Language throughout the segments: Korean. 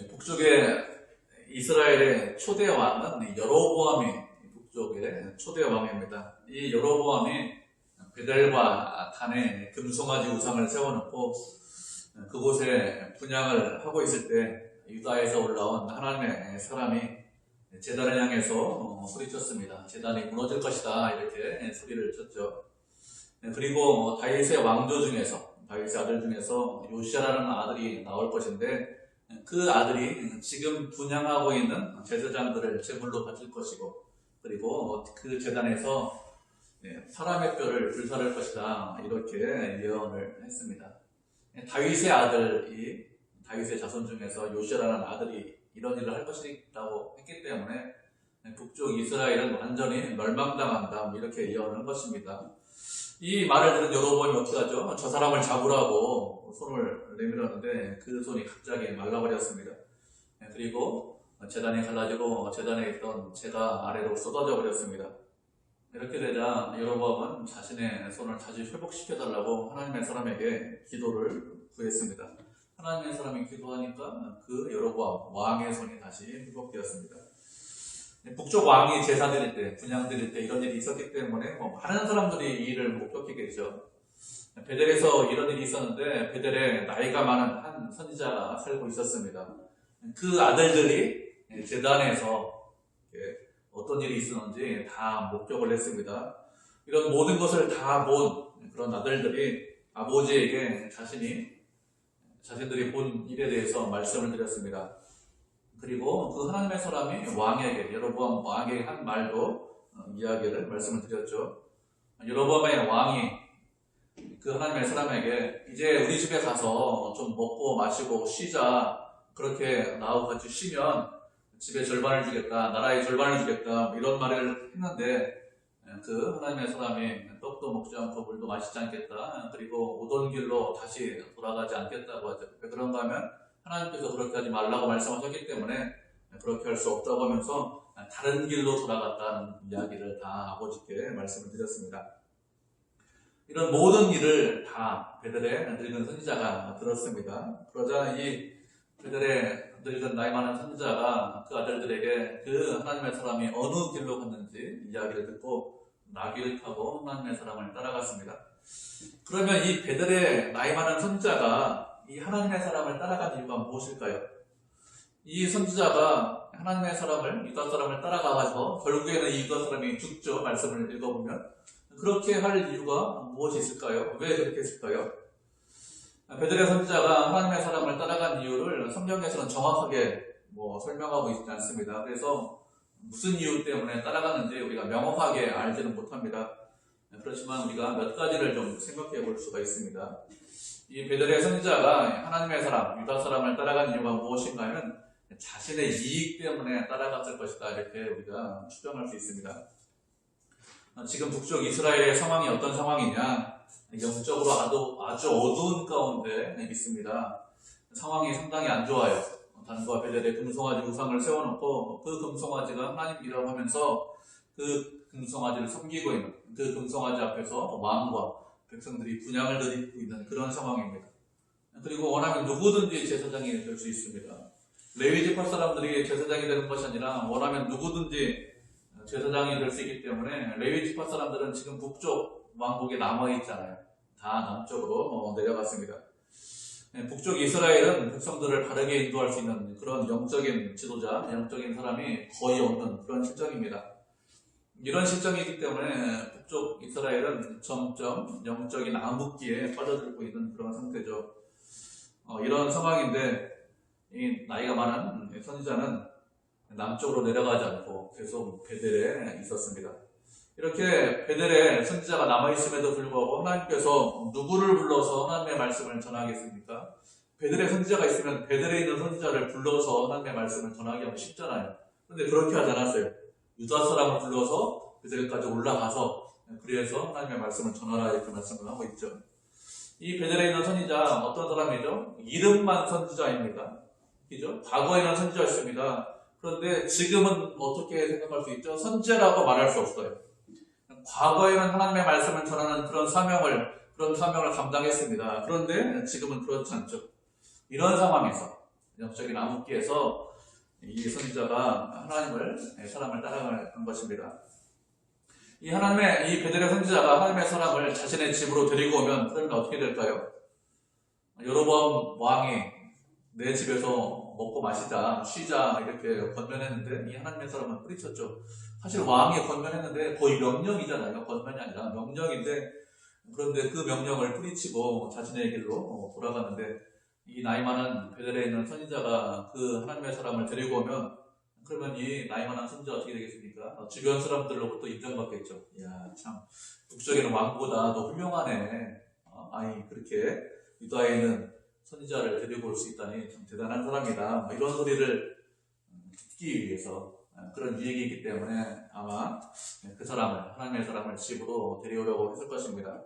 북쪽의 이스라엘의 초대 왕은 여로보암이 북쪽의 초대 왕입니다. 이 여로보암이 베델과 단에 금송아지 우상을 세워놓고 그곳에 분향을 하고 있을 때 유다에서 올라온 하나님의 사람이 제단을 향해서 소리쳤습니다. 제단이 무너질 것이다 이렇게 소리를 쳤죠. 그리고 다윗의 왕조 중에서 다윗의 아들 중에서 요시아라는 아들이 나올 것인데 그 아들이 지금 분향하고 있는 제사장들을 제물로 바칠 것이고 그리고 그 제단에서 사람의 뼈를 불사를 것이다 이렇게 예언을 했습니다. 다윗의 아들이 다윗의 자손 중에서 요시아라는 아들이 이런 일을 할 것이라고 했기 때문에 북쪽 이스라엘은 완전히 멸망당한다 이렇게 예언한 것입니다. 이 말을 들은 여로보암이 어떻게 하죠? 저 사람을 잡으라고 손을 내밀었는데 그 손이 갑자기 말라버렸습니다. 그리고 제단이 갈라지고 제단에 있던 재가 아래로 쏟아져 버렸습니다. 이렇게 되자 여로보암은 자신의 손을 다시 회복시켜달라고 하나님의 사람에게 기도를 구했습니다. 하나님의 사람이 기도하니까 그 여로보암 왕의 손이 다시 회복되었습니다. 북쪽 왕이 제사 드릴 때, 분향 드릴 때 이런 일이 있었기 때문에 많은 사람들이 이 일을 목격했겠죠. 베델에서 이런 일이 있었는데 베델에 나이가 많은 한 선지자가 살고 있었습니다. 그 아들들이 제단에서 어떤 일이 있었는지 다 목격을 했습니다. 이런 모든 것을 다 본 그런 아들들이 아버지에게 자신들이 본 일에 대해서 말씀을 드렸습니다. 그리고 그 하나님의 사람이 왕에게, 여로보암 왕에게 한 말도 말씀을 드렸죠. 여로보암의 왕이 그 하나님의 사람에게 이제 우리 집에 가서 좀 먹고 마시고 쉬자. 그렇게 나하고 같이 쉬면 집의 절반을 주겠다. 나라의 절반을 주겠다. 이런 말을 했는데 그 하나님의 사람이 떡도 먹지 않고 물도 마시지 않겠다. 그리고 오던 길로 다시 돌아가지 않겠다고 하죠. 왜 그런가 하면 하나님께서 그렇게 하지 말라고 말씀하셨기 때문에 그렇게 할 수 없다고 하면서 다른 길로 돌아갔다는 이야기를 다 아버지께 말씀을 드렸습니다. 이런 모든 일을 다 베델의 늙은 선지자가 들었습니다. 그러자 이 베델의 늙은 나이 많은 선지자가 그 아들들에게 그 하나님의 사람이 어느 길로 갔는지 이야기를 듣고 나귀를 타고 하나님의 사람을 따라갔습니다. 그러면 이 베델의 나이 많은 선지자가 이 하나님의 사람을 따라간 이유가 무엇일까요? 이 선지자가 하나님의 사람을, 유다 사람을 따라가가지고 결국에는 이 유다 사람이 죽죠. 말씀을 읽어보면. 그렇게 할 이유가 무엇이 있을까요? 왜 그렇게 했을까요? 베델의 선지자가 하나님의 사람을 따라간 이유를 성경에서는 정확하게 설명하고 있지 않습니다. 그래서 무슨 이유 때문에 따라가는지 우리가 명확하게 알지는 못합니다. 그렇지만 우리가 몇 가지를 좀 생각해 볼 수가 있습니다. 이 베델의 선지자가 하나님의 사람, 유다 사람을 따라간 이유가 무엇인가 하면 자신의 이익 때문에 따라갔을 것이다 이렇게 우리가 추정할 수 있습니다. 지금 북쪽 이스라엘의 상황이 어떤 상황이냐, 영적으로 아주 어두운 가운데 있습니다. 상황이 상당히 안 좋아요. 단과 베델의 금송아지 우상을 세워놓고 그 금송아지가 하나님이라고 하면서 그 금송아지를 섬기고 있는 그 금송아지 앞에서 왕과 백성들이 분향을 드리고 있는 그런 상황입니다. 그리고 원하면 누구든지 제사장이 될 수 있습니다. 레위 지파 사람들이 제사장이 되는 것이 아니라 원하면 누구든지 제사장이 될 수 있기 때문에 레위 지파 사람들은 지금 북쪽 왕국에 남아있잖아요. 다 남쪽으로 내려갔습니다. 북쪽 이스라엘은 백성들을 바르게 인도할 수 있는 그런 영적인 지도자, 영적인 사람이 거의 없는 그런 실정입니다. 이런 실정이기 때문에 북쪽 이스라엘은 점점 영적인 암흑기에 빠져들고 있는 그런 상태죠. 이런 상황인데 이 나이가 많은 선지자는 남쪽으로 내려가지 않고 계속 베델에 있었습니다. 이렇게 베델에 선지자가 남아있음에도 불구하고 하나님께서 누구를 불러서 하나님의 말씀을 전하겠습니까? 베델에 선지자가 있으면 베델에 있는 선지자를 불러서 하나님의 말씀을 전하기 하면 쉽잖아요. 그런데 그렇게 하지 않았어요. 유다 사람을 불러서 베델까지 올라가서 그래서 하나님의 말씀을 전하라 이렇게 말씀을 하고 있죠. 이 베델에 있는 선지자 어떤 사람이죠? 이름만 선지자입니다. 그죠? 과거에는 선지자였습니다. 그런데 지금은 어떻게 생각할 수 있죠? 선지자라고 말할 수 없어요. 과거에는 하나님의 말씀을 전하는 그런 사명을 감당했습니다. 그런데 지금은 그렇지 않죠. 이런 상황에서 영적인 암흑기에서 이 선지자가 사람을 따라간 것입니다. 이 베델의 선지자가 하나님의 사람을 자신의 집으로 데리고 오면 그러면 어떻게 될까요? 여로보암 왕이 내 집에서 먹고 마시자, 쉬자 이렇게 권면했는데 이 하나님의 사람은 뿌리쳤죠. 사실 왕이 권면했는데 거의 명령이잖아요. 권면이 아니라 명령인데, 그런데 그 명령을 뿌리치고 자신의 길로 돌아가는데, 이 나이 많은 베델에 있는 선지자가 그 하나님의 사람을 데리고 오면 그러면 이 나이 많은 선지자가 어떻게 되겠습니까? 주변 사람들로부터 인정받겠죠. 이야, 참 북쪽에는 왕보다 더 훌륭하네. 아니 그렇게 유다에 있는 선지자를 데리고 올 수 있다니 참 대단한 사람이다. 이런 소리를 듣기 위해서 그런 유익이 있기 때문에 아마 그 사람을, 하나님의 사람을 집으로 데려오려고 했을 것입니다.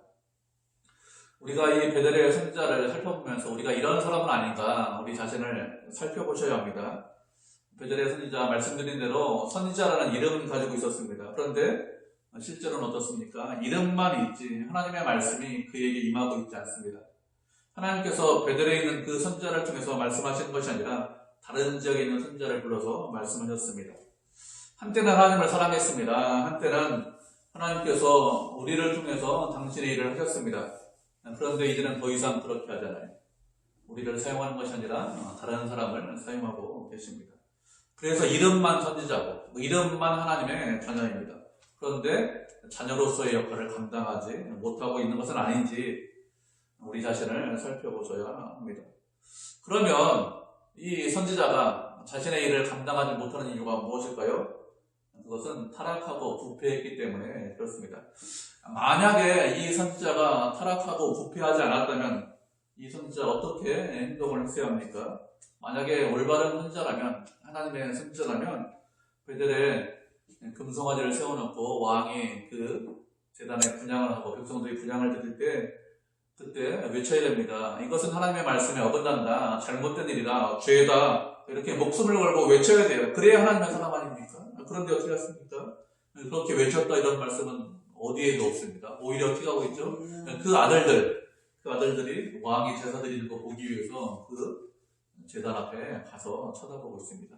우리가 이 베델의 선지자를 살펴보면서 우리가 이런 사람은 아닌가 우리 자신을 살펴보셔야 합니다. 베델의 선지자 말씀드린 대로 선지자라는 이름은 가지고 있었습니다. 그런데 실제로는 어떻습니까? 이름만 있지 하나님의 말씀이 그에게 임하고 있지 않습니다. 하나님께서 베델에 있는 그 선지자를 통해서 말씀하시는 것이 아니라 다른 지역에 있는 선지자를 불러서 말씀하셨습니다. 한때는 하나님을 사랑했습니다. 한때는 하나님께서 우리를 통해서 당신의 일을 하셨습니다. 그런데 이제는 더 이상 그렇게 하잖아요. 우리를 사용하는 것이 아니라 다른 사람을 사용하고 계십니다. 그래서 이름만 선지자고 이름만 하나님의 자녀입니다. 그런데 자녀로서의 역할을 감당하지 못하고 있는 것은 아닌지 우리 자신을 살펴보셔야 합니다. 그러면 이 선지자가 자신의 일을 감당하지 못하는 이유가 무엇일까요? 그것은 타락하고 부패했기 때문에 그렇습니다. 만약에 이 선지자가 타락하고 부패하지 않았다면 이 선지자가 어떻게 행동을 했어야 합니까? 만약에 올바른 선지자라면, 하나님의 선지자라면 베델에 금송아지를 세워놓고 왕이 그 제단에 분향을 하고 백성들이 분향을 드릴 때 그때 외쳐야 됩니다. 이것은 하나님의 말씀에 어긋난다, 잘못된 일이다, 죄다, 이렇게 목숨을 걸고 외쳐야 돼요. 그래야 하나님의 사람 아닙니까? 그런데 어떻게 했습니까? 그렇게 외쳤다 이런 말씀은 어디에도 없습니다. 오히려 어떻게 하고 있죠? 그 아들들이 왕이 제사 드리는 거 보기 위해서 그 제단 앞에 가서 쳐다보고 있습니다.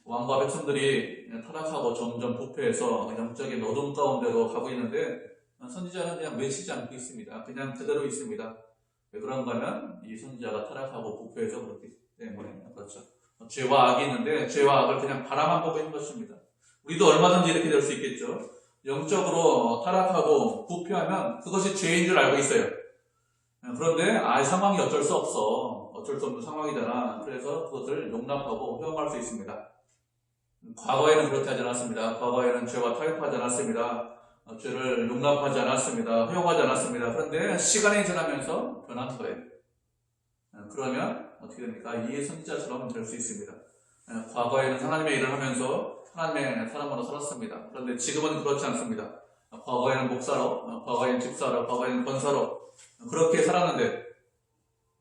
왕과 백성들이 타락하고 점점 부패해서 영적인 어둠 가운데로 가고 있는데 선지자는 그냥 외치지 않고 있습니다. 그냥 그대로 있습니다. 왜 그런가 하면 이 선지자가 타락하고 부패해서 그렇기 때문에 그렇죠. 죄와 악이 있는데 죄와 악을 그냥 바라만 보고 있는 것입니다. 우리도 얼마든지 이렇게 될 수 있겠죠. 영적으로 타락하고 부패하면 그것이 죄인 줄 알고 있어요. 그런데 상황이 어쩔 수 없어. 어쩔 수 없는 상황이잖아. 그래서 그것을 용납하고 허용할 수 있습니다. 과거에는 그렇게 하지 않았습니다. 과거에는 죄와 타협하지 않았습니다. 죄를 용납하지 않았습니다. 허용하지 않았습니다. 그런데 시간이 지나면서 변한 거예요. 그러면 어떻게 됩니까? 이 선지자처럼 될 수 있습니다. 과거에는 하나님의 일을 하면서 하나님의 사람으로 살았습니다. 그런데 지금은 그렇지 않습니다. 과거에는 목사로, 과거에는 집사로, 과거에는 권사로 그렇게 살았는데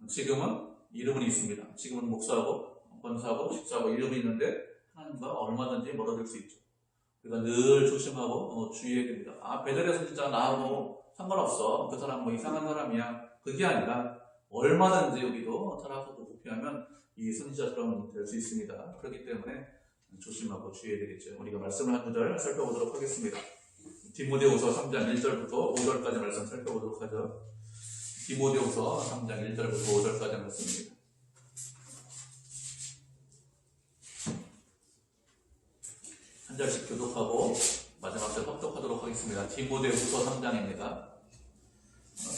지금은 이름은 있습니다. 지금은 목사고, 권사고, 집사고 이름이 있는데 하나님과 얼마든지 멀어질 수 있죠. 우리가 늘 조심하고 주의해야 됩니다. 베델의 선지자 나하고 상관없어. 그 사람 뭐 이상한 사람이야. 그게 아니라 얼마든지 우리도 타락하고 부패하면 이 선지자처럼 될 수 있습니다. 그렇기 때문에 조심하고 주의해야 되겠죠. 우리가 말씀을 한 구절 살펴보도록 하겠습니다. 디모데후서 3장 1절부터 5절까지 말씀 살펴보도록 하죠. 디모데후서 3장 1절부터 5절까지 말씀입니다. 한 절씩 교독하고 마지막 절 합독하도록 하겠습니다. 디모데후서 3장입니다.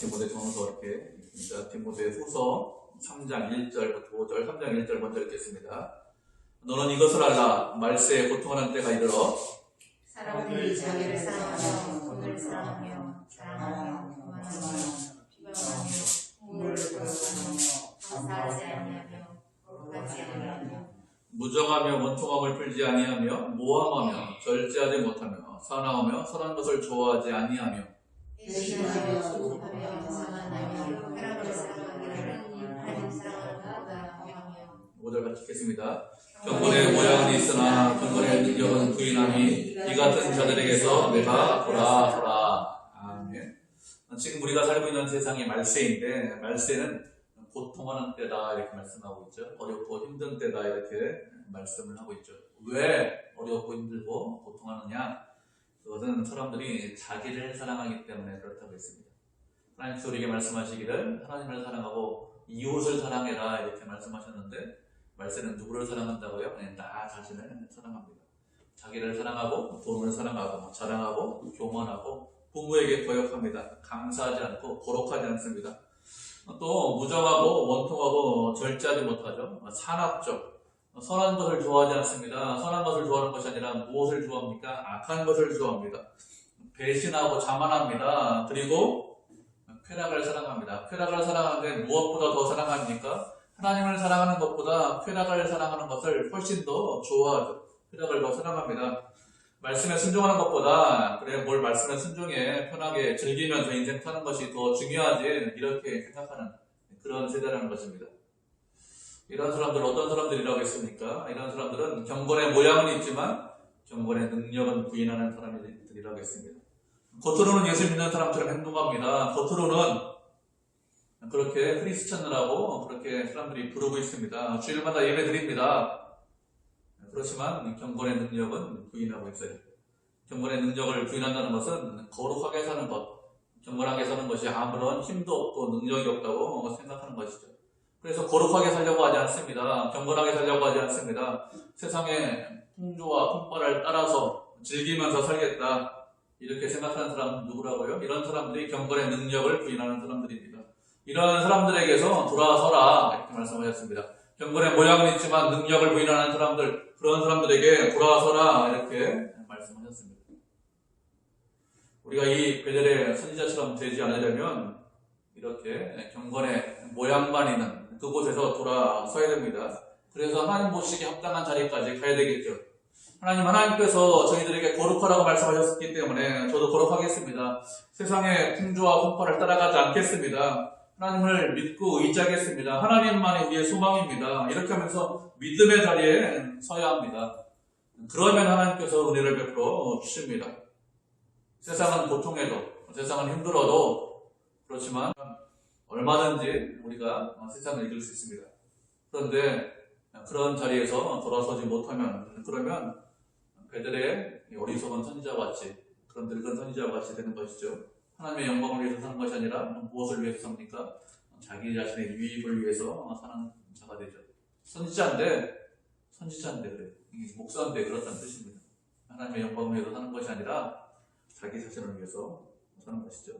디모데전서 이렇게 있습니다. 디모데후서 3장 1절부터 5절, 3장 1절 먼저 읽겠습니다. 너는 이것을 알라. 말세에 고통하는 때가 이르러 사람들이 자기를 사랑하며 돈을 사랑하며 자랑하며 교만하며 비방하며 공물을 거역하며 감사하지 아니하며 거룩하지 아니하며 무정하며 원통함을 풀지 아니하며 모함하며 절제하지 못하며 사랑하며 선한 것을 좋아하지 아니하며 대신하며 조급하며 자만하며 쾌락을 사랑하기를 하나님 사랑하는 것보다 귀하며 5절 같이 읽겠습니다. 경건의 모양은 있으나 경건의 능력은 부인하니 이 같은 자들에게서 내가 돌아. 아멘. 지금 우리가 살고 있는 세상이 말세인데 말세는 고통하는 때다 이렇게 말씀하고 있죠. 어렵고 힘든 때다 이렇게 말씀을 하고 있죠. 왜 어렵고 힘들고 고통하느냐? 그것은 사람들이 자기를 사랑하기 때문에 그렇다고 했습니다. 하나님께서 우리에게 말씀하시기를 하나님을 사랑하고 이웃을 사랑해라 이렇게 말씀하셨는데 말세는 누구를 사랑한다고요? 나 자신을 사랑합니다. 자기를 사랑하고 돈을 사랑하고 자랑하고 교만하고 부모에게 거역합니다. 감사하지 않고 거룩하지 않습니다. 또 무정하고 원통하고 절제하지 못하죠. 산악적 선한 것을 좋아하지 않습니다. 선한 것을 좋아하는 것이 아니라 무엇을 좋아합니까? 악한 것을 좋아합니다. 배신하고 자만합니다. 그리고 쾌락을 사랑합니다. 쾌락을 사랑하는데 무엇보다 더 사랑합니까? 하나님을 사랑하는 것보다 쾌락을 사랑하는 것을 훨씬 더 좋아하죠. 쾌락을 더 사랑합니다. 말씀에 순종하는 것보다 그래 뭘 말씀에 순종해 편하게 즐기면서 인생 사는 것이 더 중요하지 이렇게 생각하는 그런 세대라는 것입니다. 이런 사람들 어떤 사람들이라고 했습니까? 이런 사람들은 경건의 모양은 있지만 경건의 능력은 부인하는 사람들이라고 했습니다. 겉으로는 예수 믿는 사람처럼 행동합니다. 겉으로는 그렇게 크리스천이라고 그렇게 사람들이 부르고 있습니다. 주일마다 예배 드립니다. 그렇지만 경건의 능력은 부인하고 있어요. 경건의 능력을 부인한다는 것은 거룩하게 사는 것, 경건하게 사는 것이 아무런 힘도 없고 능력이 없다고 생각하는 것이죠. 그래서 거룩하게 살려고 하지 않습니다. 경건하게 살려고 하지 않습니다. 세상의 풍조와 풍파를 따라서 즐기면서 살겠다 이렇게 생각하는 사람은 누구라고요? 이런 사람들이 경건의 능력을 부인하는 사람들입니다. 이런 사람들에게서 돌아서라 이렇게 말씀하셨습니다. 경건의 모양은 있지만 능력을 부인하는 사람들, 그런 사람들에게 돌아서라 이렇게 말씀하셨습니다. 우리가 이 베델의 선지자처럼 되지 않으려면 이렇게 경건의 모양만 있는 그곳에서 돌아서야 됩니다. 그래서 하나님 보시기에 합당한 자리까지 가야 되겠죠. 하나님께서 저희들에게 거룩하라고 말씀하셨기 때문에 저도 거룩하겠습니다. 세상의 풍조와 풍파를 따라가지 않겠습니다. 하나님을 믿고 의지하겠습니다. 하나님만이 우리의 소망입니다. 이렇게 하면서 믿음의 자리에 서야 합니다. 그러면 하나님께서 은혜를 베풀어 주십니다. 세상은 고통해도, 세상은 힘들어도 그렇지만 얼마든지 우리가 세상을 이길 수 있습니다. 그런데 그런 자리에서 돌아서지 못하면 그러면 베델의 어리석은 선지자와 같이 그런 늙은 선지자와 같이 되는 것이죠. 하나님의 영광을 위해서 사는 것이 아니라 무엇을 위해서 삽니까? 자기 자신의 유익을 위해서 사는 자가 되죠. 선지자인데 그래요. 목사인데 그렇다는 뜻입니다. 하나님의 영광을 위해서 사는 것이 아니라 자기 자신을 위해서 사는 것이죠.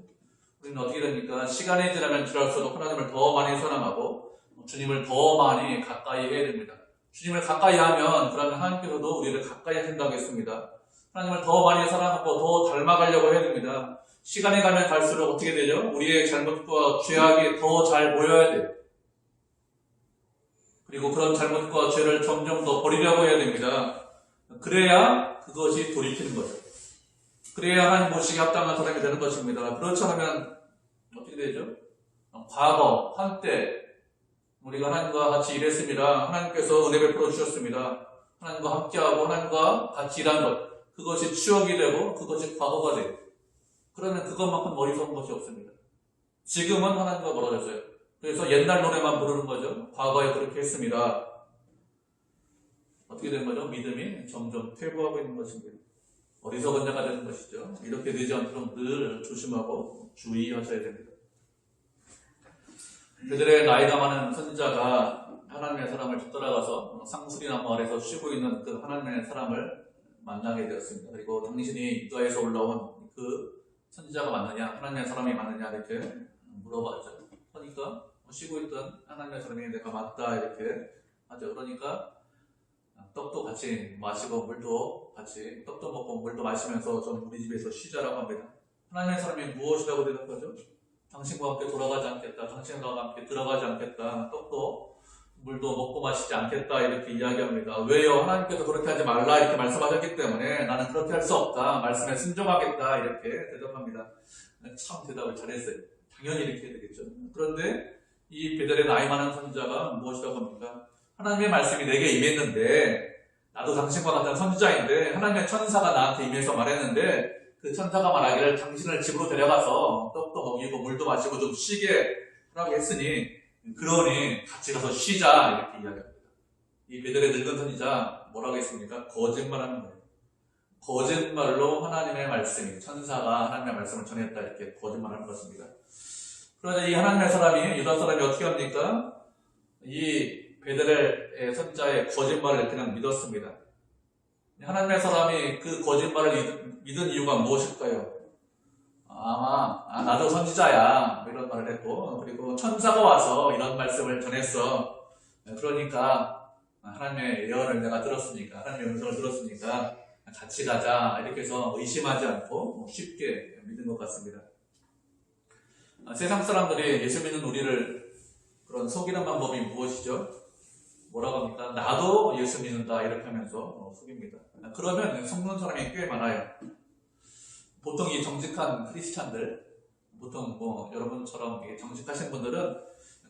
우리는 어떻게 됩니까? 시간이 지나면 지날수록 하나님을 더 많이 사랑하고 주님을 더 많이 가까이 해야 됩니다. 주님을 가까이 하면 그러면 하나님께서도 우리를 가까이 하신다고 했습니다. 하나님을 더 많이 사랑하고 더 닮아가려고 해야 됩니다. 시간이 가면 갈수록 어떻게 되죠? 우리의 잘못과 죄악이 더 잘 보여야 돼요. 그리고 그런 잘못과 죄를 점점 더 버리려고 해야 됩니다. 그래야 그것이 돌이키는 거죠. 그래야 하나님 보시기에 합당한 사람이 되는 것입니다. 그렇지 않으면 어떻게 되죠? 과거, 한때 우리가 하나님과 같이 일했습니다. 하나님께서 은혜 베풀어 주셨습니다. 하나님과 함께하고 하나님과 같이 일한 것, 그것이 추억이 되고 그것이 과거가 돼요. 그러면 그것만큼 어리석은 것이 없습니다. 지금은 하나님과 멀어졌어요. 그래서 옛날 노래만 부르는 거죠. 과거에 그렇게 했습니다. 어떻게 된 거죠? 믿음이 점점 퇴보하고 있는 것입니다. 어리석은 자가 되는 것이죠. 이렇게 되지 않도록 늘 조심하고 주의하셔야 됩니다. 그들의 나이가 많은 선지자가 하나님의 사람을 뒤따라가서 상수리나무 아래서 쉬고 있는 그 하나님의 사람을 만나게 되었습니다. 그리고 당신이 유다에서 올라온 그 선지자가 맞느냐, 하나님의 사람이 맞느냐 이렇게 물어봤죠. 그러니까 쉬고 있던 하나님의 사람이 내가 맞다 이렇게 하죠. 그러니까 떡도 같이 마시고 물도 같이 떡도 먹고 물도 마시면서 좀 우리 집에서 쉬자라고 합니다. 하나님의 사람이 무엇이라고 대답하죠? 당신과 함께 돌아가지 않겠다. 당신과 함께 들어가지 않겠다. 떡도 물도 먹고 마시지 않겠다 이렇게 이야기합니다. 왜요? 하나님께서 그렇게 하지 말라 이렇게 말씀하셨기 때문에 나는 그렇게 할 수 없다. 말씀에 순종하겠다 이렇게 대답합니다. 참 대답을 잘했어요. 당연히 이렇게 해야 되겠죠. 그런데 이 베델의 나이 많은 선지자가 무엇이라고 합니까? 하나님의 말씀이 내게 임했는데 나도 당신과 같은 선지자인데 하나님의 천사가 나한테 임해서 말했는데 그 천사가 말하기를 당신을 집으로 데려가서 떡도 먹이고 물도 마시고 좀 쉬게 하라고 했으니 그러니 같이 가서 쉬자 이렇게 이야기합니다. 이 베델의 늙은 선지자 뭐라고 했습니까? 거짓말하는 거예요. 거짓말로 하나님의 말씀이 천사가 하나님의 말씀을 전했다 이렇게 거짓말하는 것입니다. 그러자 이 하나님의 사람이 유다 사람이 어떻게 합니까? 이 베델의 선지자의 거짓말을 그냥 믿었습니다. 하나님의 사람이 그 거짓말을 믿은 이유가 무엇일까요? 아마 나도 선지자야 이런 말을 했고, 그리고 천사가 와서 이런 말씀을 전했어. 그러니까 하나님의 예언을 내가 들었으니까, 하나님의 음성을 들었으니까 같이 가자 이렇게 해서 의심하지 않고 쉽게 믿은 것 같습니다. 세상 사람들이 예수 믿는 우리를 그런 속이는 방법이 무엇이죠? 뭐라고 합니까? 나도 예수 믿는다 이렇게 하면서 속입니다. 그러면 속는 사람이 꽤 많아요. 보통 이 정직한 크리스찬들, 보통 여러분처럼 정직하신 분들은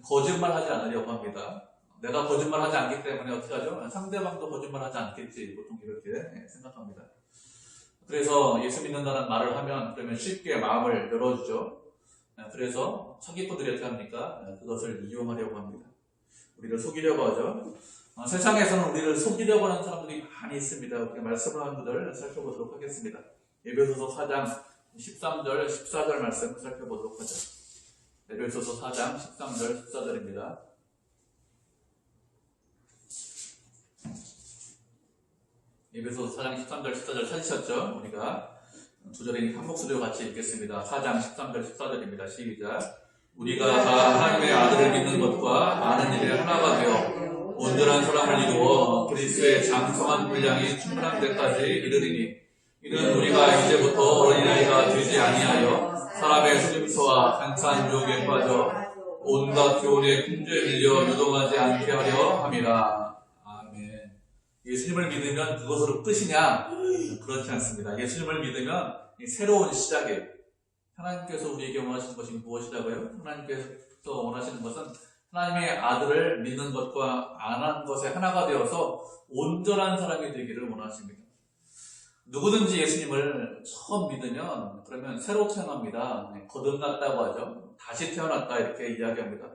거짓말 하지 않으려고 합니다. 내가 거짓말 하지 않기 때문에 어떻게 하죠? 상대방도 거짓말 하지 않겠지, 보통 이렇게 생각합니다. 그래서 예수 믿는다는 말을 하면 그러면 쉽게 마음을 열어주죠. 그래서 사기꾼들이 어떻게 합니까? 그것을 이용하려고 합니다. 우리를 속이려고 하죠. 세상에서는 우리를 속이려고 하는 사람들이 많이 있습니다. 그렇게 말씀을 하는 분들을 살펴보도록 하겠습니다. 에베소서 4장 13절, 14절 말씀 살펴보도록 하죠. 에베소서 4장 13절, 14절입니다. 에베소서 4장 13절, 14절 찾으셨죠? 우리가 두 절이니 한 목소리로 같이 읽겠습니다. 4장 13절, 14절입니다. 시작. 우리가 다 하나님의 아들을 믿는 것과 많은 일에 하나가 되어 온전한 사람을 이루어 그리스도의 장성한 분량이 충분한 데까지 이르리니, 이는 우리가 이제부터 어린아이가 되지 아니하여 사람의 속임수와 간사한 유혹에 빠져 온갖 교훈의 풍조에 밀려 유동하지 않게 하려 함이라. 아멘. 예수님을 믿으면 그것으로 끝이냐? 그렇지 않습니다. 예수님을 믿으면 새로운 시작이에요. 하나님께서 우리에게 원하시는 것이 무엇이라고요? 하나님께서 원하시는 것은 하나님의 아들을 믿는 것과 안 한 것에 하나가 되어서 온전한 사람이 되기를 원하십니다. 누구든지 예수님을 처음 믿으면 그러면 새로 태어납니다. 거듭났다고 하죠. 다시 태어났다 이렇게 이야기합니다.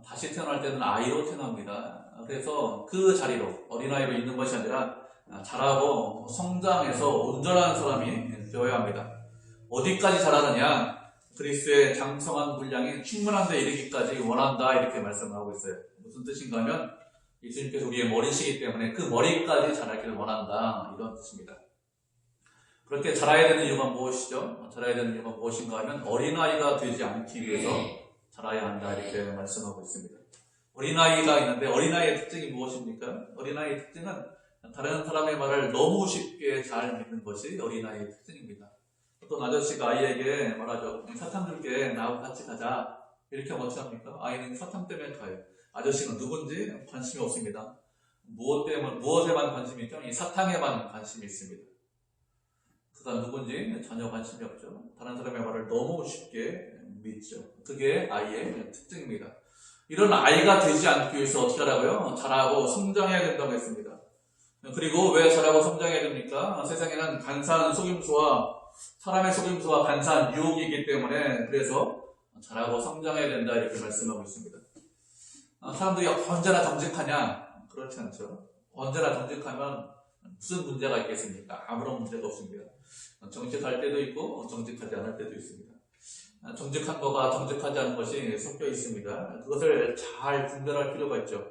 다시 태어날 때는 아이로 태어납니다. 그래서 그 자리로 어린아이로 있는 것이 아니라 자라고 성장해서 온전한 사람이 되어야 합니다. 어디까지 자라느냐? 그리스도의 장성한 분량이 충분한 데 이르기까지 원한다 이렇게 말씀하고 있어요. 무슨 뜻인가 하면 예수님께서 우리의 머리시기 때문에 그 머리까지 자라기를 원한다 이런 뜻입니다. 그렇게 자라야 되는 이유가 무엇이죠? 자라야 되는 이유가 무엇인가 하면 어린아이가 되지 않기 위해서 자라야 한다 이렇게 말씀하고 있습니다. 어린아이가 있는데 어린아이의 특징이 무엇입니까? 어린아이의 특징은 다른 사람의 말을 너무 쉽게 잘 믿는 것이 어린아이의 특징입니다. 어떤 아저씨가 아이에게 말하죠. 사탕 줄게, 나하고 같이 가자. 이렇게 하면 어떻게 합니까? 아이는 사탕 때문에 가요. 아저씨는 누군지 관심이 없습니다. 무엇에만 관심이 있죠? 이 사탕에만 관심이 있습니다. 그가 누군지 전혀 관심이 없죠. 다른 사람의 말을 너무 쉽게 믿죠. 그게 아이의 특징입니다. 이런 아이가 되지 않기 위해서 어떻게 하라고요? 자라고 성장해야 된다고 했습니다. 그리고 왜 자라고 성장해야 됩니까? 세상에는 간사한 속임수와 사람의 속임수와 간사한 유혹이기 때문에 그래서 자라고 성장해야 된다 이렇게 말씀하고 있습니다. 사람들이 언제나 정직하냐? 그렇지 않죠. 언제나 정직하면 무슨 문제가 있겠습니까? 아무런 문제가 없습니다. 정직할 때도 있고 정직하지 않을 때도 있습니다. 정직한 것과 정직하지 않은 것이 섞여 있습니다. 그것을 잘 분별할 필요가 있죠.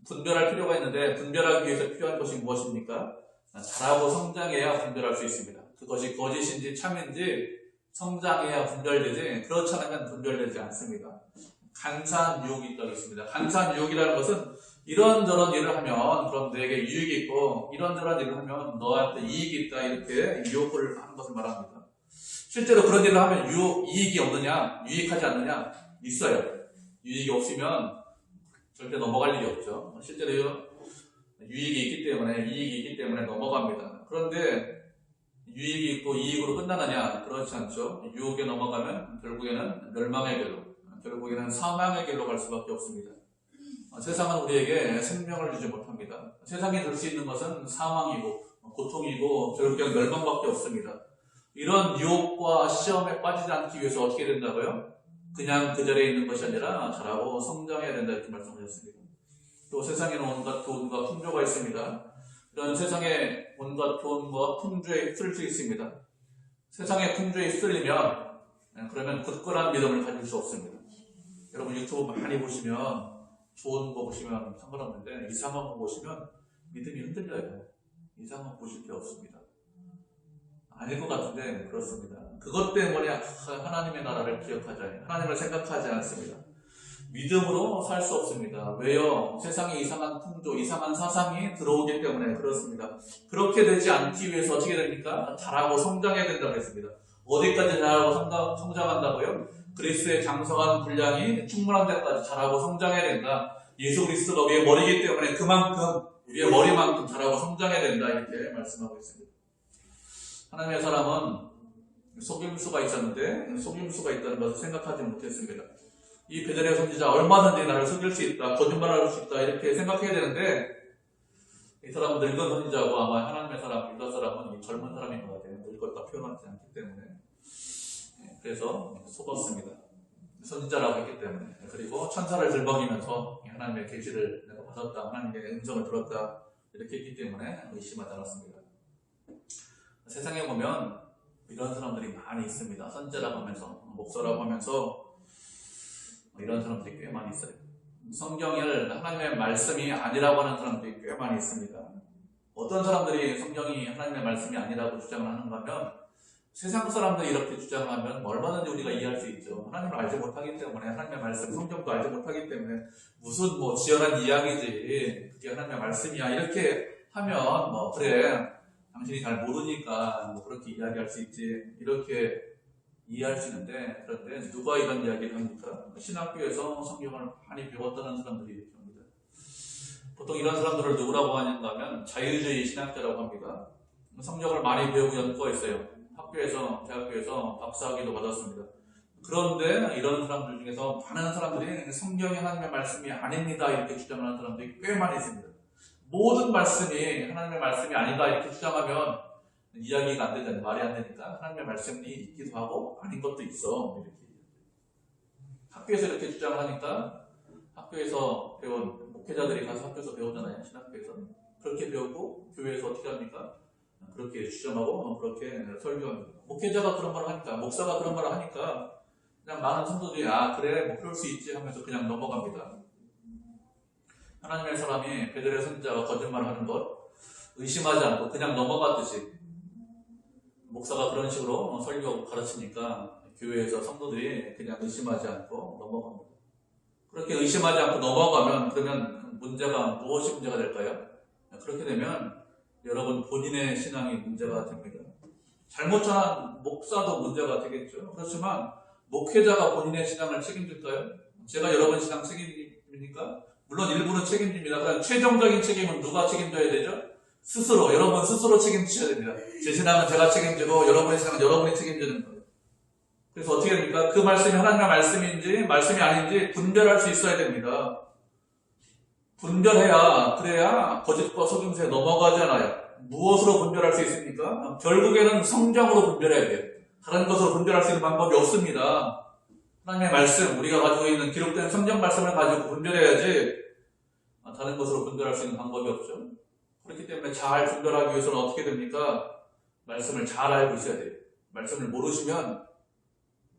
분별할 필요가 있는데 분별하기 위해서 필요한 것이 무엇입니까? 자라고 성장해야 분별할 수 있습니다. 그것이 거짓인지 참인지 성장해야 분별되지, 그렇지 않으면 분별되지 않습니다. 간사한 유혹이 있다고 했습니다. 간사한 유혹이라는 것은 이런저런 일을 하면 그럼 너에게 유익이 있고 이런저런 일을 하면 너한테 이익이 있다 이렇게 유혹을 하는 것을 말합니다. 실제로 그런 일을 하면 이익이 없느냐, 유익하지 않느냐? 있어요. 유익이 없으면 절대 넘어갈 일이 없죠. 실제로 유익이 있기 때문에, 이익이 있기 때문에 넘어갑니다. 그런데 유익이 있고 이익으로 끝나느냐? 그렇지 않죠. 유혹에 넘어가면 결국에는 멸망의 길로, 결국에는 사망의 길로 갈 수밖에 없습니다. 세상은 우리에게 생명을 주지 못합니다. 세상에 줄 수 있는 것은 사망이고 고통이고 결국엔 멸망밖에 없습니다. 이런 유혹과 시험에 빠지지 않기 위해서 어떻게 된다고요? 그냥 그 자리에 있는 것이 아니라 자라고 성장해야 된다 이렇게 말씀하셨습니다. 또 세상에는 온갖 돈과 풍조가 있습니다. 이런 세상에 온갖 돈과 풍조에 휩쓸릴 수 있습니다. 세상의 풍조에 휩쓸리면 그러면 굳건한 믿음을 가질 수 없습니다. 여러분 유튜브 많이 보시면 좋은 거 보시면 상관없는데 이상한 거 보시면 믿음이 흔들려요. 이상한 거 보실 게 없습니다. 아닐 것 같은데 그렇습니다. 그것 때문에 하나님의 나라를 기억하지 않아요. 하나님을 생각하지 않습니다. 믿음으로 살 수 없습니다. 왜요? 세상에 이상한 풍조, 이상한 사상이 들어오기 때문에 그렇습니다. 그렇게 되지 않기 위해서 어떻게 됩니까? 자라고 성장해야 된다고 했습니다. 어디까지 자라고 성장한다고요? 그리스도의 장성한 분량이 충분한 데까지 자라고 성장해야 된다. 예수 그리스도가 우리의 머리이기 때문에 그만큼 우리의 머리만큼 자라고 성장해야 된다. 이렇게 말씀하고 있습니다. 하나님의 사람은 속임수가 있었는데 속임수가 있다는 것을 생각하지 못했습니다. 이 베드레 선지자 얼마든지 나를 속일 수 있다, 거짓말할 수 있다 이렇게 생각해야 되는데 이 사람은 늙은 선지자고 아마 하나님의 사람, 유다 사람은 젊은 사람인 것 같아요. 늙었다 표현하지 않기 때문에 그래서 속았습니다. 선지자라고 했기 때문에. 그리고 천사를 들먹이면서 하나님의 계시를 내가 받았다, 하나님의 음성을 들었다 이렇게 했기 때문에 의심하지 않았습니다. 세상에 보면 이런 사람들이 많이 있습니다. 선지자라고 하면서, 목사라고 하면서 이런 사람들이 꽤 많이 있어요. 성경을 하나님의 말씀이 아니라고 하는 사람들이 꽤 많이 있습니다. 어떤 사람들이 성경이 하나님의 말씀이 아니라고 주장을 하는가 하면 세상 사람들이 이렇게 주장을 하면 얼마든지 우리가 이해할 수 있죠. 하나님을 알지 못하기 때문에, 하나님의 말씀, 성경도 알지 못하기 때문에 무슨 지어낸 이야기지 그게 하나님의 말씀이야 이렇게 하면 그래 당신이 잘 모르니까 그렇게 이야기할 수 있지 이렇게 이해할 수 있는데, 그런데 누가 이런 이야기를 합니까? 신학교에서 성경을 많이 배웠다는 사람들이 이렇게 합니다. 보통 이런 사람들을 누구라고 하는가 하면 자유주의 신학자라고 합니다. 성경을 많이 배우고 연구했어요. 학교에서, 대학교에서 박사학위도 받았습니다. 그런데 이런 사람들 중에서 많은 사람들이 성경이 하나님의 말씀이 아닙니다 이렇게 주장하는 사람들이 꽤 많이 있습니다. 모든 말씀이 하나님의 말씀이 아니다 이렇게 주장하면 이야기가 안 되잖아요. 말이 안 되니까 하나님의 말씀이 있기도 하고 아닌 것도 있어 이렇게. 학교에서 이렇게 주장을 하니까 학교에서 배운 목회자들이 가서 학교에서 배우잖아요. 신학교에서 그렇게 배우고 교회에서 어떻게 합니까? 그렇게 주장하고 그렇게 설교합니다. 목회자가 그런 말을 하니까, 목사가 그런 말을 하니까 그냥 많은 성도들이 그래 그럴 수 있지 하면서 그냥 넘어갑니다. 하나님의 사람이 베드레 선지자가 거짓말을 하는 것 의심하지 않고 그냥 넘어갔듯이 목사가 그런 식으로 설교 가르치니까 교회에서 성도들이 그냥 의심하지 않고 넘어갑니다. 그렇게 의심하지 않고 넘어가면 그러면 문제가 무엇이 문제가 될까요? 그렇게 되면 여러분 본인의 신앙이 문제가 됩니다. 잘못 전한 목사도 문제가 되겠죠. 그렇지만 목회자가 본인의 신앙을 책임질까요? 제가 여러분 신앙 책임집니까? 물론 일부는 책임집니다. 그럼 최종적인 책임은 누가 책임져야 되죠? 스스로, 여러분 스스로 책임지셔야 됩니다. 제 신앙은 제가 책임지고 여러분의 신앙은 여러분이 책임지는 거예요. 그래서 어떻게 됩니까? 그 말씀이 하나님의 말씀인지 말씀이 아닌지 분별할 수 있어야 됩니다. 분별해야, 그래야 거짓과 속임수에 넘어가지 않아요. 무엇으로 분별할 수 있습니까? 결국에는 성경으로 분별해야 돼요. 다른 것으로 분별할 수 있는 방법이 없습니다. 하나님의 말씀, 우리가 가지고 있는 기록된 성경 말씀을 가지고 분별해야지 다른 것으로 분별할 수 있는 방법이 없죠. 그렇기 때문에 잘 분별하기 위해서는 어떻게 됩니까? 말씀을 잘 알고 있어야 돼요. 말씀을 모르시면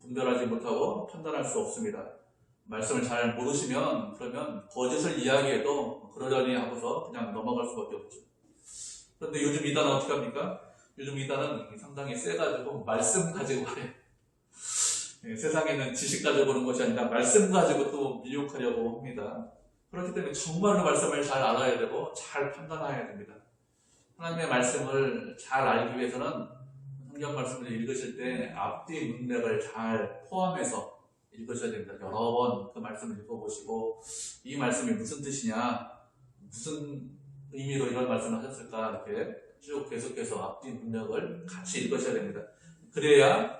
분별하지 못하고 판단할 수 없습니다. 말씀을 잘 모르시면 그러면 거짓을 이야기해도 그러려니 하고서 그냥 넘어갈 수밖에 없죠. 그런데 요즘 이단은 어떻게 합니까? 요즘 이단은 상당히 세가지고 말씀 가지고 가요. 세상에는 지식 가지고 보는 것이 아니라 말씀 가지고 또 미혹하려고 합니다. 그렇기 때문에 정말로 말씀을 잘 알아야 되고 잘 판단해야 됩니다. 하나님의 말씀을 잘 알기 위해서는 성경 말씀을 읽으실 때 앞뒤 문맥을 잘 포함해서 읽으셔야 됩니다. 여러 번 그 말씀을 읽어보시고 이 말씀이 무슨 뜻이냐, 무슨 의미로 이런 말씀을 하셨을까 이렇게 쭉 계속해서 앞뒤 문맥을 같이 읽으셔야 됩니다. 그래야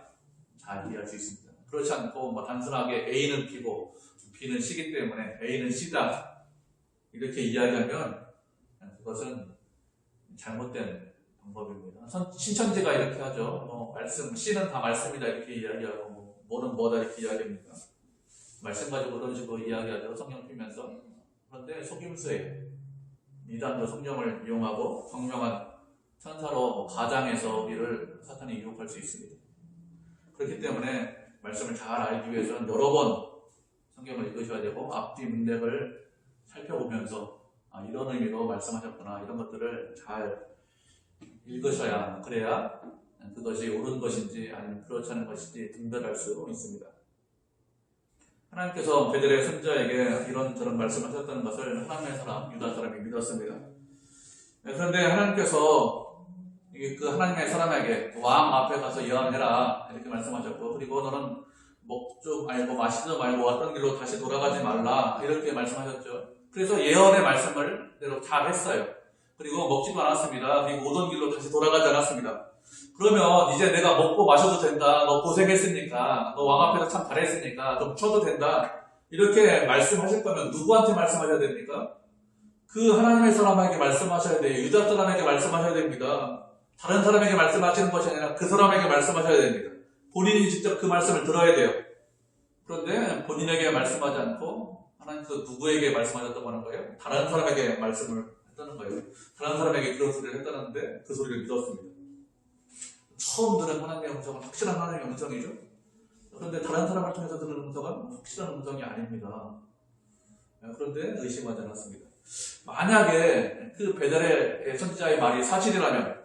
잘 이해할 수 있습니다. 그렇지 않고 단순하게 A는 B고 B는 C이기 때문에 A는 C다 이렇게 이야기하면 그것은 잘못된 방법입니다. 신천지가 이렇게 하죠. 말씀 C는 다 말씀이다 이렇게 이야기하고 뭐는 뭐다 이렇게 이야기합니다. 말씀 가지고 그런 식으로 이야기하죠. 성령 피면서. 그런데 속임수예요. 이단도 성령을 이용하고 성령한 천사로 가장해서 우리를 사탄이 유혹할 수 있습니다. 그렇기 때문에 말씀을 잘 알기 위해서는 여러 번 성경을 읽으셔야 되고 앞뒤 문맥을 살펴보면서 이런 의미로 말씀하셨구나 이런 것들을 잘 읽으셔야 그래야 그것이 옳은 것인지 아니면 그렇지 않은 것인지 분별할 수 있습니다. 하나님께서 베델의 선지자에게 이런저런 말씀하셨다는 것을 하나님의 사람, 유다 사람이 믿었습니다. 그런데 하나님께서 그 하나님의 사람에게 왕 앞에 가서 예언해라 이렇게 말씀하셨고, 그리고 너는 먹지 말고 마시지 말고 왔던 길로 다시 돌아가지 말라 이렇게 말씀하셨죠. 그래서 예언의 말씀을 대로 잘 했어요. 그리고 먹지도 않았습니다. 그리고 오던 길로 다시 돌아가지 않았습니다. 그러면 이제 내가 먹고 마셔도 된다. 너 고생했으니까, 너 왕 앞에서 참 잘했으니까 좀 쳐도 된다. 이렇게 말씀하실 거면 누구한테 말씀하셔야 됩니까? 그 하나님의 사람에게 말씀하셔야 돼요. 유다 사람에게 말씀하셔야 됩니다. 다른 사람에게 말씀하시는 것이 아니라 그 사람에게 말씀하셔야 됩니다. 본인이 직접 그 말씀을 들어야 돼요. 그런데 본인에게 말씀하지 않고 하나님께서 누구에게 말씀하셨다고 하는 거예요? 다른 사람에게 말씀을 했다는 거예요. 다른 사람에게 그런 소리를 했다는데 그 소리를 믿었습니다. 처음 들은 하나님의 음성은 확실한 하나님의 음성이죠. 그런데 다른 사람을 통해서 들은 음성은 확실한 음성이 아닙니다. 그런데 의심하지 않았습니다. 만약에 그 베델의 선지자의 말이 사실이라면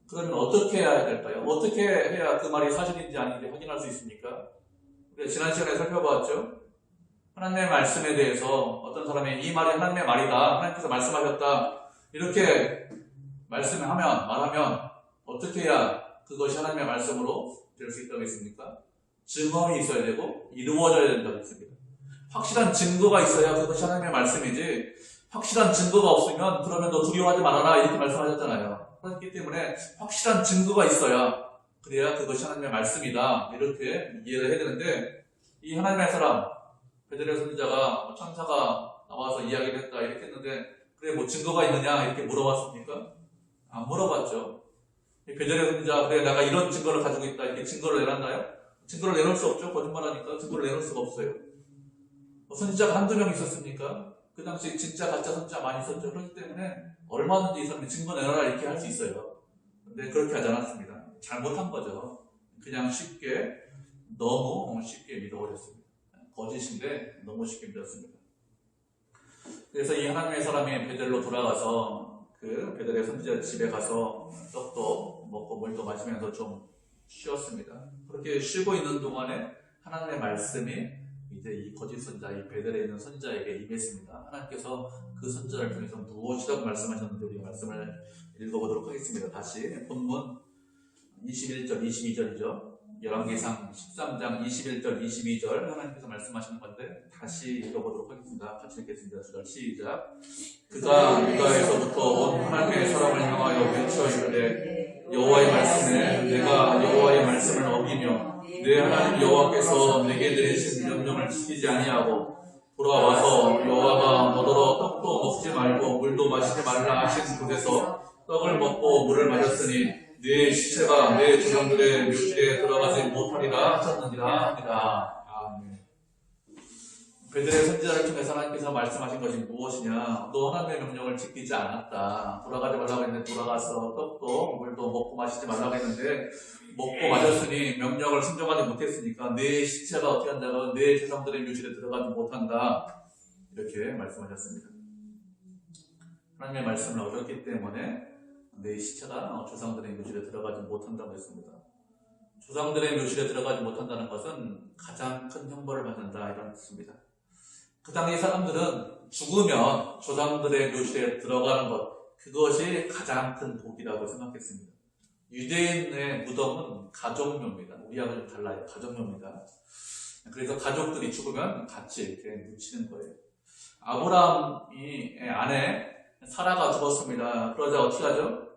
그러면 어떻게 해야 될까요? 어떻게 해야 그 말이 사실인지 아닌지 확인할 수 있습니까? 우리가 지난 시간에 살펴보았죠. 하나님의 말씀에 대해서 어떤 사람이 이 말이 하나님의 말이다, 하나님께서 말씀하셨다 이렇게 말하면 어떻게 해야 그것이 하나님의 말씀으로 될 수 있다고 했습니까? 증언이 있어야 되고 이루어져야 된다고 했습니다. 확실한 증거가 있어야 그것이 하나님의 말씀이지, 확실한 증거가 없으면 그러면 너 두려워하지 말아라 이렇게 말씀하셨잖아요. 그렇기 때문에 확실한 증거가 있어야 그래야 그것이 하나님의 말씀이다 이렇게 이해를 해야 되는데, 이 하나님의 사람 베델의 선지자가 천사가 나와서 이야기를 했다 이렇게 했는데 그래 뭐 증거가 있느냐 이렇게 물어봤습니까? 안 물어봤죠. 베델의 선지자 그래 내가 이런 증거를 가지고 있다 이렇게 증거를 내놨나요? 증거를 내놓을 수 없죠. 거짓말하니까 증거를 내놓을 수가 없어요. 선지자가 한두 명 있었습니까? 그 당시 진짜 가짜 선지자 많이 있었죠. 그렇기 때문에 얼마든지 이 사람이 증거 내놔라 이렇게 할 수 있어요. 근데 그렇게 하지 않았습니다. 잘못한 거죠. 그냥 너무 쉽게 믿어버렸습니다. 거짓인데 너무 쉽게 믿었습니다. 그래서 이 하나님의 사람이 베델로 돌아가서 그 베델의 선지자 집에 가서 떡도 먹고 물도 마시면서 좀 쉬었습니다. 그렇게 쉬고 있는 동안에 하나님의 말씀이 이제 이 거짓 선지자, 이 베델에 있는 선지자에게 임했습니다. 하나님께서 그 선지자를 통해서 무엇이라고 말씀하셨는지 우리 말씀을 읽어보도록 하겠습니다. 다시 본문 21절, 22절이죠. 열왕기상 13장 21절, 22절 하나님께서 말씀하시는 건데 다시 읽어보도록 하겠습니다. 같이 읽겠습니다. 시작. 그가 유다에서부터 온 하나님의 사람을 향하여 외쳐 이르되 여호와의 말씀에 내가 여호와의 말씀을 어기며 내 하나님 여호와께서 내게 내리신 명령을 지키지 아니하고 돌아와서 여호와가 너더러 떡도 먹지 말고 물도 마시지 말라 하신 곳에서 떡을 먹고 물을 마셨으니 네 시체가 내 조상들의 묘실에 들어가지 못하리라 하셨느니라 합니다. 아멘. 베델의 선지자를 통해서 하나님께서 말씀하신 것이 무엇이냐? 너 하나님의 명령을 지키지 않았다. 돌아가지 말라고 했는데 돌아가서 떡도 물도 먹고 마시지 말라고 했는데 먹고 마셨으니 명령을 순종하지 못했으니까 내 시체가 어떻게 한다고 내 조상들의 묘실에 들어가지 못한다. 이렇게 말씀하셨습니다. 하나님의 말씀을 어겼기 때문에 내 시체가 조상들의 묘실에 들어가지 못한다고 했습니다. 조상들의 묘실에 들어가지 못한다는 것은 가장 큰 형벌을 받는다 이런 뜻입니다. 그 당시 사람들은 죽으면 조상들의 묘실에 들어가는 것, 그것이 가장 큰 복이라고 생각했습니다. 유대인의 무덤은 가족묘입니다. 우리하고 좀 달라요. 가족묘입니다. 그래서 가족들이 죽으면 같이 이렇게 묻히는 거예요. 아브라함이 아내 사라가 죽었습니다. 그러자 어떻게 하죠?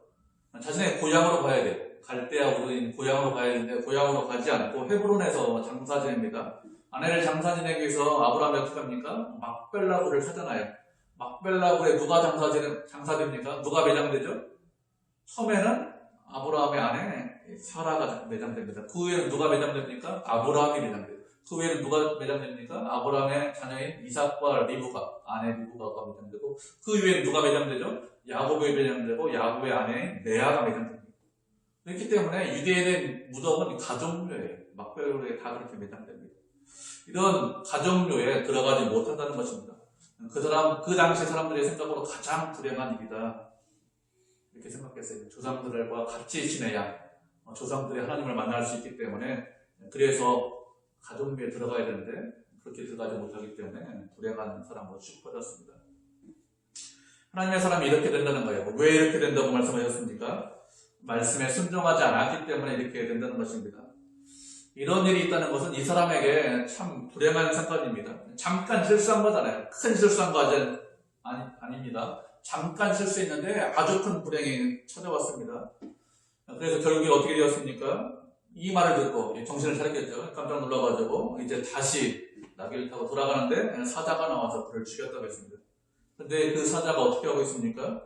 자신의 고향으로 가야 돼요. 갈대아 우르인 고향으로 가야 되는데 고향으로 가지 않고 헤브론에서 장사 지냅니다. 아내를 장사 지내기 위해서 아브라함이 어떻게 합니까? 막벨라굴을 사잖아요. 막벨라굴에 누가 장사 됩니까? 누가 매장되죠? 처음에는 아브라함의 아내 사라가 매장됩니다. 그 후에는 누가 매장됩니까? 아브라함이 매장돼요. 그 외에는 누가 매장됩니까? 아브라함의 자녀인 이삭과 리브가, 아내 리브가가 매장되고, 그 외에는 누가 매장되죠? 야곱이 매장되고, 야곱의 아내인 레아가 매장됩니다. 그렇기 때문에 유대인의 무덤은 가족묘예요. 막별로에 다 그렇게 매장됩니다. 이런 가족묘에 들어가지 못한다는 것입니다. 그 당시 사람들의 생각으로 가장 불행한 일이다. 이렇게 생각했어요. 조상들과 같이 지내야 조상들이 하나님을 만날 수 있기 때문에, 그래서 가족묘에 들어가야 되는데 그렇게 들어가지 못하기 때문에 불행한 사람으로 취급받았습니다. 하나님의 사람이 이렇게 된다는 거예요. 왜 이렇게 된다고 말씀하셨습니까? 말씀에 순종하지 않았기 때문에 이렇게 된다는 것입니다. 이런 일이 있다는 것은 이 사람에게 참 불행한 사건입니다. 잠깐 실수한 거잖아요. 큰 실수한 거 아닙니다. 잠깐 실수했는데 아주 큰 불행이 찾아왔습니다. 그래서 결국에 어떻게 되었습니까? 이 말을 듣고 정신을 차렸겠죠. 깜짝 놀라가지고 이제 다시 나귀를 타고 돌아가는데 사자가 나와서 그를 죽였다고 했습니다. 근데 그 사자가 어떻게 하고 있습니까?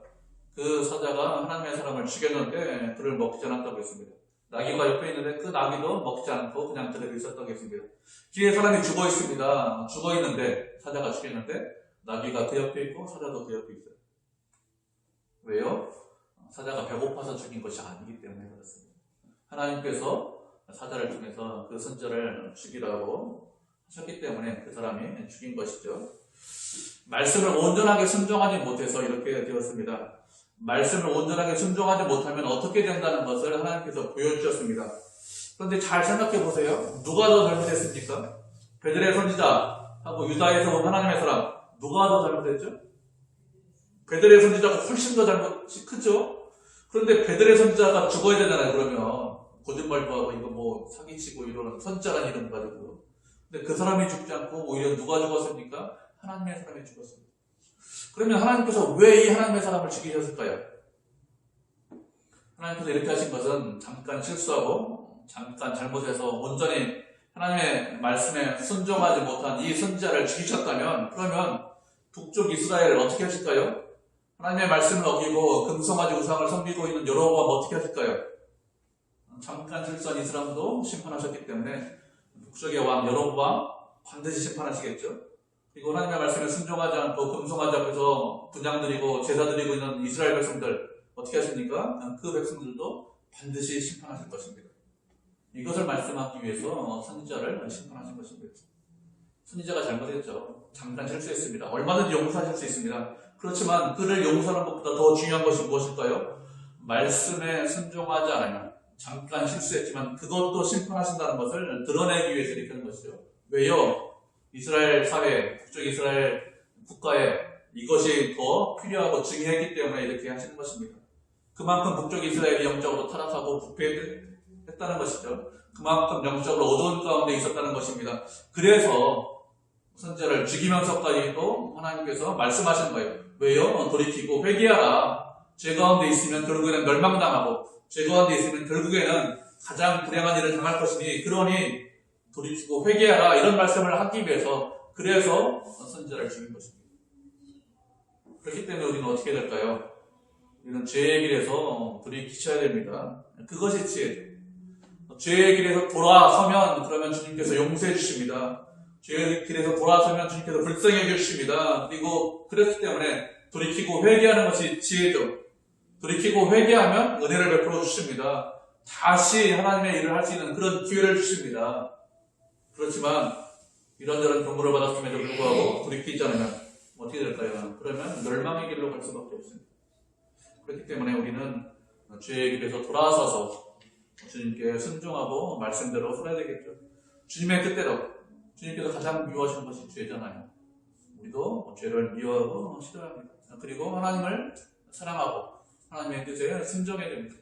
그 사자가 하나님의 사람을 죽였는데 그를 먹지 않았다고 했습니다. 나귀가 옆에 있는데 그 나귀도 먹지 않고 그냥 그대로 있었다고 했습니다. 뒤에 사람이 죽어 있습니다. 죽어 있는데 사자가 죽였는데 나귀가 그 옆에 있고 사자도 그 옆에 있어요. 왜요? 사자가 배고파서 죽인 것이 아니기 때문에 그렇습니다. 하나님께서 사자를 통해서 그 선자를 죽이라고 하셨기 때문에 그 사람이 죽인 것이죠. 말씀을 온전하게 순종하지 못해서 이렇게 되었습니다. 말씀을 온전하게 순종하지 못하면 어떻게 된다는 것을 하나님께서 보여주셨습니다. 그런데 잘 생각해 보세요. 누가 더 잘못했습니까? 베들레 선지자하고 유다에서 온 하나님의 사람, 누가 더 잘못했죠? 베들레 선지자가 훨씬 더 잘못이 크죠? 그런데 베들레 선지자가 죽어야 되잖아요. 그러면 거짓말도 하고 이거 뭐 사기치고 이러는 선자란 이름 가지고. 근데 그 사람이 죽지 않고 오히려 누가 죽었습니까? 하나님의 사람이 죽었습니다. 그러면 하나님께서 왜 이 하나님의 사람을 죽이셨을까요? 하나님께서 이렇게 하신 것은 잠깐 실수하고 잠깐 잘못해서 온전히 하나님의 말씀에 순종하지 못한 이 선지자를 죽이셨다면, 그러면 북쪽 이스라엘을 어떻게 하실까요? 하나님의 말씀을 어기고 금송아지 우상을 섬기고 있는 여로보암 어떻게 하실까요? 잠깐 실수한 이 사람도 심판하셨기 때문에 북쪽의 왕 여로보암 반드시 심판하시겠죠. 그리고 하나님의 말씀에 순종하지 않고 금송아지 앞에서 분향 드리고 제사 드리고 있는 이스라엘 백성들 어떻게 하십니까? 그 백성들도 반드시 심판하실 것입니다. 이것을 말씀하기 위해서 선지자를 심판하신 것입니다. 선지자가 잘못했죠. 잠깐 실수했습니다. 얼마든지 용서하실 수 있습니다. 그렇지만 그를 용서하는 것보다 더 중요한 것이 무엇일까요? 말씀에 순종하지 않으면 잠깐 실수했지만 그것도 심판하신다는 것을 드러내기 위해서 이렇게 하는 것이죠. 왜요? 이스라엘 사회, 북쪽 이스라엘 국가에 이것이 더 필요하고 중요했기 때문에 이렇게 하시는 것입니다. 그만큼 북쪽 이스라엘이 영적으로 타락하고 부패했다는 것이죠. 그만큼 영적으로 어두운 가운데 있었다는 것입니다. 그래서 선지자를 죽이면서까지도 하나님께서 말씀하신 거예요. 왜요? 돌이키고 회개하라. 죄 가운데 있으면 결국에는 멸망당하고 죄 가운데 있으면 결국에는 가장 불행한 일을 당할 것이니 그러니 돌이키고 회개하라. 이런 말씀을 하기 위해서 그래서 선지자를 죽인 것입니다. 그렇기 때문에 우리는 어떻게 될까요? 우리는 죄의 길에서 돌이키셔야 됩니다. 그것이 지혜죠. 죄의 길에서 돌아서면 그러면 주님께서 용서해 주십니다. 죄의 길에서 돌아서면 주님께서 불쌍히 여겨주십니다. 그리고 그렇기 때문에 돌이키고 회개하는 것이 지혜죠. 돌이키고 회개하면 은혜를 베풀어 주십니다. 다시 하나님의 일을 할 수 있는 그런 기회를 주십니다. 그렇지만 이런저런 경고를 받았음에도 불구하고 돌이키지 않으면 어떻게 될까요? 그러면 멸망의 길로 갈 수밖에 없습니다. 그렇기 때문에 우리는 죄의 길에서 돌아서서 주님께 순종하고 말씀대로 살아야 되겠죠. 주님의 뜻대로. 주님께서 가장 미워하시는 것이 죄잖아요. 우리도 죄를 미워하고 싫어야 합니다. 그리고 하나님을 사랑하고 하나님의 뜻에 순종해야 됩니다.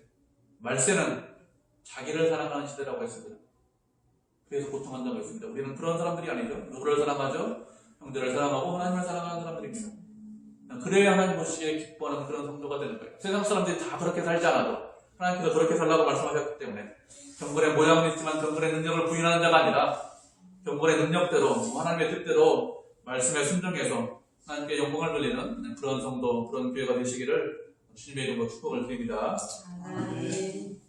말세는 자기를 사랑하는 시대라고 했습니다. 그래서 고통한다고 했습니다. 우리는 그런 사람들이 아니죠. 누구를 사랑하죠? 형제를 사랑하고 하나님을 사랑하는 사람들입니다. 그래야 하나님 보시기에 기뻐하는 그런 성도가 되는 거예요. 세상 사람들이 다 그렇게 살지 않아도 하나님께서 그렇게 살라고 말씀하셨기 때문에 경건의 모양은 있지만 경건의 능력을 부인하는 자가 아니라 경건의 능력대로 하나님의 뜻대로 말씀에 순종해서 하나님께 영광을 돌리는 그런 성도, 그런 교회가 되시기를 주님의 이름으로 축복을 드립니다. 아멘.